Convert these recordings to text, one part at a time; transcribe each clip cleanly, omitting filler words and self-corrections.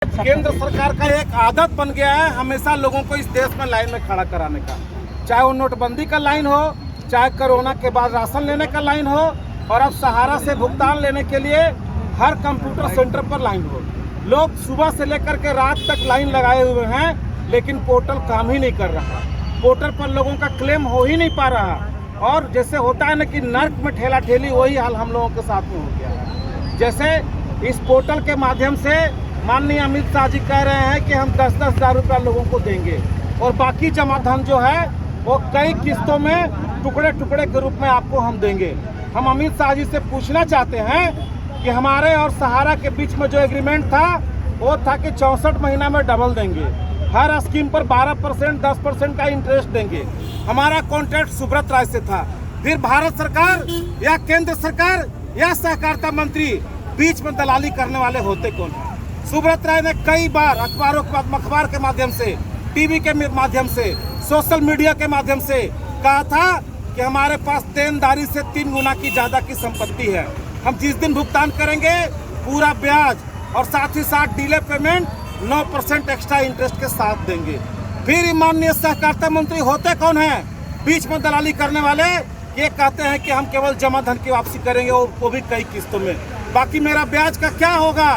केंद्र सरकार का एक आदत बन गया है हमेशा लोगों को इस देश में लाइन में खड़ा कराने का, चाहे वो नोटबंदी का लाइन हो, चाहे कोरोना के बाद राशन लेने का लाइन हो, और अब सहारा से भुगतान लेने के लिए हर कंप्यूटर सेंटर पर लाइन हो। लोग सुबह से लेकर के रात तक लाइन लगाए हुए हैं, लेकिन पोर्टल काम ही नहीं कर रहा। पोर्टल पर लोगों का क्लेम हो ही नहीं पा रहा, और जैसे होता है ना कि नर्क में ठेला ठेली, वही हाल हम लोगों के साथ में हो गया है। जैसे इस पोर्टल के माध्यम से माननीय अमित शाह जी कह रहे हैं कि हम 10-10 हज़ार रुपया लोगों को देंगे, और बाकी जमा धन जो है वो कई किस्तों में टुकड़े टुकड़े के रूप में आपको हम देंगे। हम अमित शाह जी से पूछना चाहते हैं कि हमारे और सहारा के बीच में जो एग्रीमेंट था वो था कि 64 महीना में डबल देंगे, हर स्कीम पर 12%, 10% का इंटरेस्ट देंगे। हमारा कॉन्ट्रैक्ट सुब्रत राय से था। फिर भारत सरकार या केंद्र सरकार या सहकारिता मंत्री बीच में दलाली करने वाले होते कौन हैं? सुब्रत राय ने कई बार अखबार के माध्यम से, टीवी के माध्यम से, सोशल मीडिया के माध्यम से कहा था कि हमारे पास देनदारी से 3 गुना की ज्यादा की संपत्ति है। हम जिस दिन भुगतान करेंगे पूरा ब्याज और साथ ही साथ डिले पेमेंट 9% एक्स्ट्रा इंटरेस्ट के साथ देंगे। फिर माननीय सहकारिता मंत्री होते कौन हैं? बीच में दलाली करने वाले। ये कहते हैं कि हम केवल जमा धन की वापसी करेंगे, वो भी कई किस्तों में। बाकी मेरा ब्याज का क्या होगा?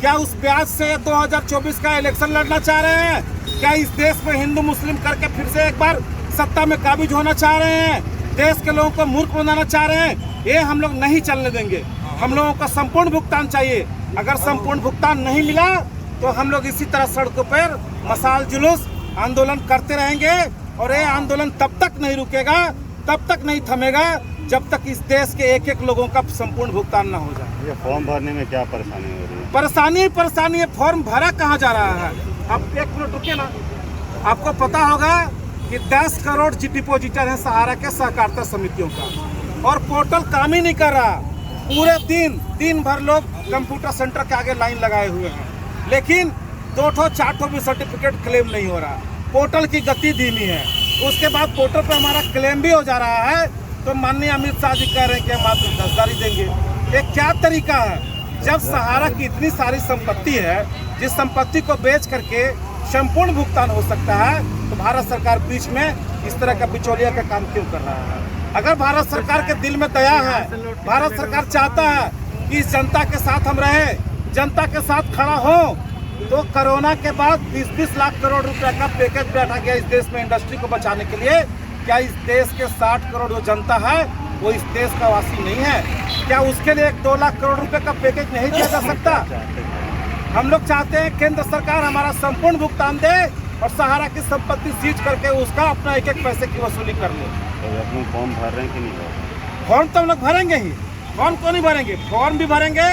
क्या उस ब्याज से 2024 का इलेक्शन लड़ना चाह रहे हैं? क्या इस देश में हिंदू मुस्लिम करके फिर से एक बार सत्ता में काबिज होना चाह रहे हैं? देश के लोगों को मूर्ख बनाना चाह रहे हैं? ये हम लोग नहीं चलने देंगे। हम लोगों को संपूर्ण भुगतान चाहिए। अगर संपूर्ण भुगतान नहीं मिला तो हम लोग इसी तरह सड़कों पर मशाल जुलूस आंदोलन करते रहेंगे, और ये आंदोलन तब तक नहीं रुकेगा, तब तक नहीं थमेगा जब तक इस देश के एक लोगों का संपूर्ण भुगतान न हो जाए। ये फॉर्म भरने में क्या परेशानी हो रही है? परेशानी है। फॉर्म भरा कहाँ जा रहा है? अब एक मिनट रुकिए ना। आपको पता होगा कि 10 करोड़ डिपोजिटर है सहारा के सहकारिता समितियों का, और पोर्टल काम ही नहीं कर रहा। पूरे दिन भर लोग कंप्यूटर सेंटर के आगे लाइन लगाए हुए हैं, लेकिन 2-4 भी सर्टिफिकेट क्लेम नहीं हो रहा। पोर्टल की गति धीमी है। उसके बाद पोर्टल पे हमारा क्लेम भी हो जा रहा है, तो माननीय अमित शाह जी कह रहे हैं कि हम आपको 10 हज़ार ही देंगे। ये क्या तरीका है? जब सहारा की इतनी सारी संपत्ति है, जिस संपत्ति को बेच करके संपूर्ण भुगतान हो सकता है, तो भारत सरकार बीच में इस तरह का बिचौलिया का काम क्यों कर रहा है? अगर भारत सरकार के दिल में दया है, भारत सरकार चाहता है कि इस जनता के साथ हम रहे, जनता के साथ खड़ा हो, तो कोरोना के बाद 20-20 लाख करोड़ रुपए का पैकेज बैठा गया इस देश में इंडस्ट्री को बचाने के लिए। क्या इस देश के 60 करोड़ जो जनता है वो इस देश का वासी नहीं है? क्या उसके लिए 2 लाख करोड़ रुपए का पैकेज नहीं दिया जा सकता? हम लोग चाहते हैं केंद्र सरकार हमारा संपूर्ण भुगतान दे और सहारा की संपत्ति सीज करके उसका अपना एक पैसे की वसूली कर ले। तो अपने फॉर्म भर रहे हैं कि नहीं? फॉर्म तो हम लोग भरेंगे ही। फॉर्म क्यों नहीं भरेंगे? फॉर्म भी भरेंगे,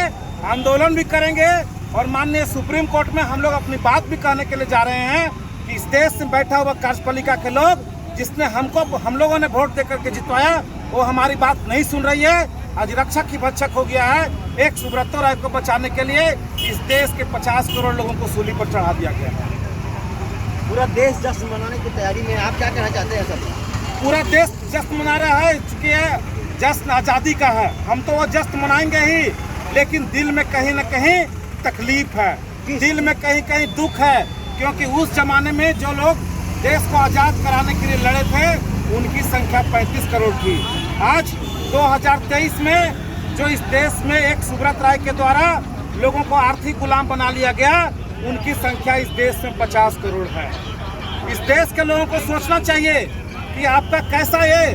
आंदोलन भी करेंगे, और माननीय सुप्रीम कोर्ट में हम लोग अपनी बात भी कहने के लिए जा रहे हैं कि इस देश में बैठा हुआ कार्यपालिका के लोग, जिसने हम लोगों ने वोट देकर के जितवाया, वो हमारी बात नहीं सुन रही है। आज रक्षक ही भक्षक हो गया है। एक सुब्रत राय को बचाने के लिए इस देश के 50 करोड़ लोगों को सूली पर चढ़ा दिया गया है। पूरा देश जश्न मनाने की तैयारी में, आप क्या कहना चाहते हैं सर? पूरा देश जश्न मना रहा है, चूँकि जश्न आज़ादी का है। हम तो वो जश्न मनाएंगे ही, लेकिन दिल में कहीं न कहीं तकलीफ है, दिल में कहीं कहीं दुख है, क्योंकि उस जमाने में जो लोग देश को आज़ाद कराने के लिए लड़े थे उनकी संख्या 35 करोड़ थी। आज 2023 में जो इस देश में एक सुब्रत राय के द्वारा लोगों को आर्थिक गुलाम बना लिया गया, उनकी संख्या इस देश में 50 करोड़ है। इस देश के लोगों को सोचना चाहिए कि आपका कैसा ये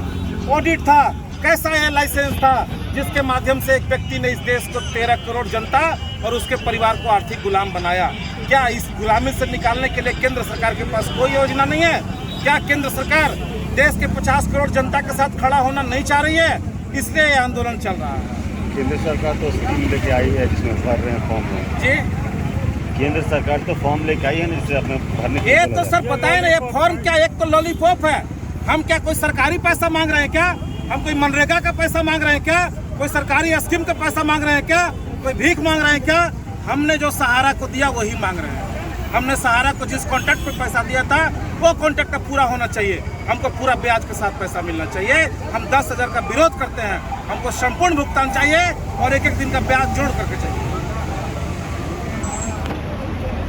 ऑडिट था, कैसा ये लाइसेंस था, जिसके माध्यम से एक व्यक्ति ने इस देश को 13 करोड़ जनता और उसके परिवार को आर्थिक गुलाम बनाया। क्या इस गुलामी से निकालने के लिए केंद्र सरकार के पास कोई योजना नहीं है? क्या केंद्र सरकार देश के 50 करोड़ जनता के साथ खड़ा होना नहीं चाह रही है? इसलिए ये आंदोलन चल रहा है। केंद्र सरकार तो स्कीम लेके आई है जिसमें भर रहे हैं फॉर्म में। जी, केंद्र सरकार तो फॉर्म लेके आई है ना, जिससे अपने भरने। ये तो सर बताए ना, ये फॉर्म क्या एक तो लॉलीपॉप है। हम क्या कोई सरकारी पैसा मांग रहे हैं क्या? हम कोई मनरेगा का पैसा मांग रहे हैं क्या? कोई सरकारी स्कीम का पैसा मांग रहे हैं क्या? कोई भीख मांग रहे हैं क्या? हमने जो सहारा को दिया वही मांग रहे हैं। हमने सहारा को जिस कॉन्ट्रैक्ट पे पैसा दिया था वो कॉन्ट्रैक्ट पूरा होना चाहिए। हमको पूरा ब्याज के साथ पैसा मिलना चाहिए। हम 10 हज़ार का विरोध करते हैं। हमको संपूर्ण भुगतान चाहिए और एक दिन का ब्याज जोड़ करके चाहिए।